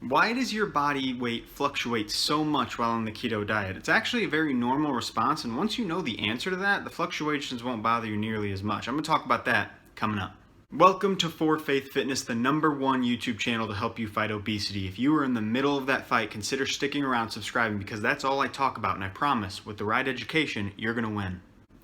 Why does your body weight fluctuate so much while on the keto diet? It's actually a very normal response, and once you know the answer to that, the fluctuations won't bother you nearly as much. I'm going to talk about that coming up. Welcome to For Faith Fitness, the #1 YouTube channel to help you fight obesity. If you are in the middle of that fight, consider sticking around, subscribing, because that's all I talk about, and I promise, with the right education, you're going to win.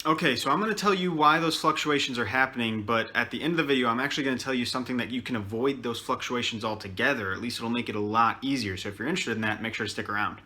Okay, so I'm going to tell you why those fluctuations are happening, but at the end of the video, I'm actually going to tell you something that you can avoid those fluctuations altogether. At least it'll make it a lot easier. So if you're interested in that, make sure to stick around.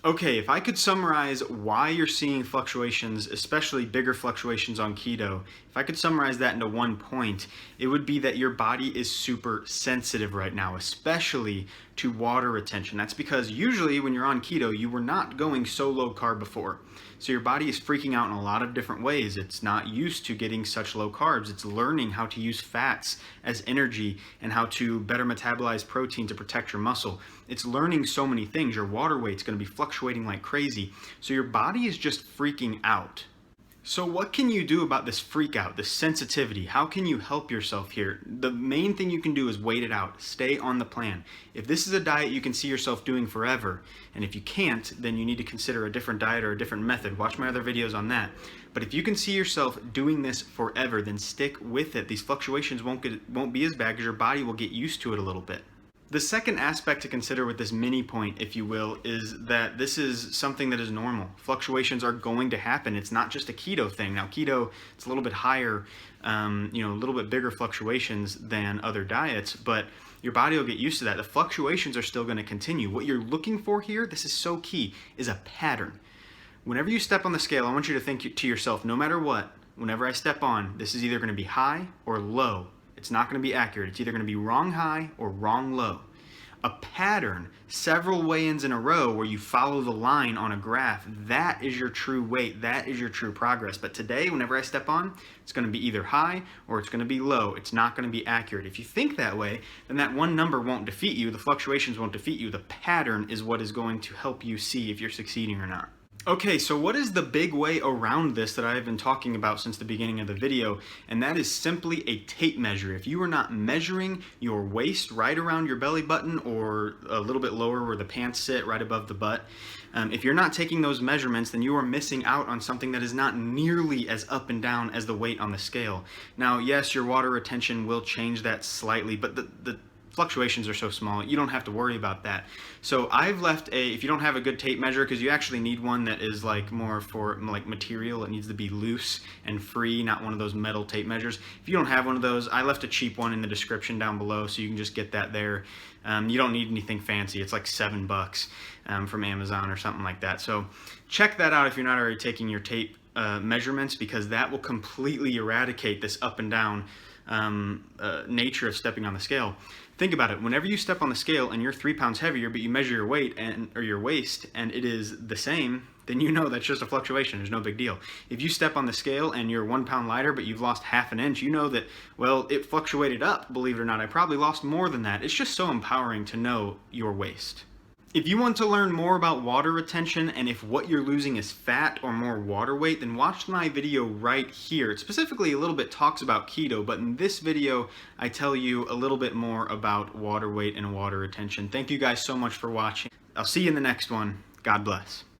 Okay, if I could summarize why you're seeing fluctuations, especially bigger fluctuations on keto, if I could summarize that into one point, it would be that your body is super sensitive right now, especially to water retention. That's because usually when you're on keto, you were not going so low carb before. So your body is freaking out in a lot of different ways. It's not used to getting such low carbs. It's learning how to use fats as energy and how to better metabolize protein to protect your muscle. It's learning so many things. Your water weight's going to be fluctuating like crazy. So your body is just freaking out. So what can you do about this freak out, this sensitivity? How can you help yourself here? The main thing you can do is wait it out. Stay on the plan. If this is a diet you can see yourself doing forever, and if you can't, then you need to consider a different diet or a different method. Watch my other videos on that. But if you can see yourself doing this forever, then stick with it. These fluctuations won't be as bad because your body will get used to it a little bit. The second aspect to consider with this mini point, if you will, is that this is something that is normal. Fluctuations are going to happen. It's not just a keto thing. Now, keto, it's a little bit higher, a little bit bigger fluctuations than other diets, but your body will get used to that. The fluctuations are still going to continue. What you're looking for here, this is so key, is a pattern. Whenever you step on the scale, I want you to think to yourself, no matter what, whenever I step on, this is either going to be high or low. It's not going to be accurate. It's either going to be wrong high or wrong low. A pattern, several weigh-ins in a row where you follow the line on a graph, that is your true weight. That is your true progress. But today, whenever I step on, it's going to be either high or it's going to be low. It's not going to be accurate. If you think that way, then that one number won't defeat you. The fluctuations won't defeat you. The pattern is what is going to help you see if you're succeeding or not. Okay, so what is the big way around this that I've been talking about since the beginning of the video? And that is simply a tape measure. If you are not measuring your waist right around your belly button or a little bit lower where the pants sit right above the butt, if you're not taking those measurements, then you are missing out on something that is not nearly as up and down as the weight on the scale. Now, yes, your water retention will change that slightly, but the fluctuations are so small, you don't have to worry about that. So I've left if you don't have a good tape measure, because you actually need one that is like more for like material, it needs to be loose and free, not one of those metal tape measures. If you don't have one of those, I left a cheap one in the description down below, so you can just get that there. You don't need anything fancy. It's like $7 from Amazon or something like that. So check that out if you're not already taking your tape measurements, because that will completely eradicate this up and down nature of stepping on the scale. Think about it. Whenever you step on the scale and you're 3 pounds heavier, but you measure your weight or your waist and it is the same, then you know that's just a fluctuation. There's no big deal. If you step on the scale and you're 1 pound lighter, but you've lost ½ an inch, you know that, well, it fluctuated up, believe it or not. I probably lost more than that. It's just so empowering to know your waist. If you want to learn more about water retention and if what you're losing is fat or more water weight, then watch my video right here. It specifically a little bit talks about keto, but in this video, I tell you a little bit more about water weight and water retention. Thank you guys so much for watching. I'll see you in the next one. God bless.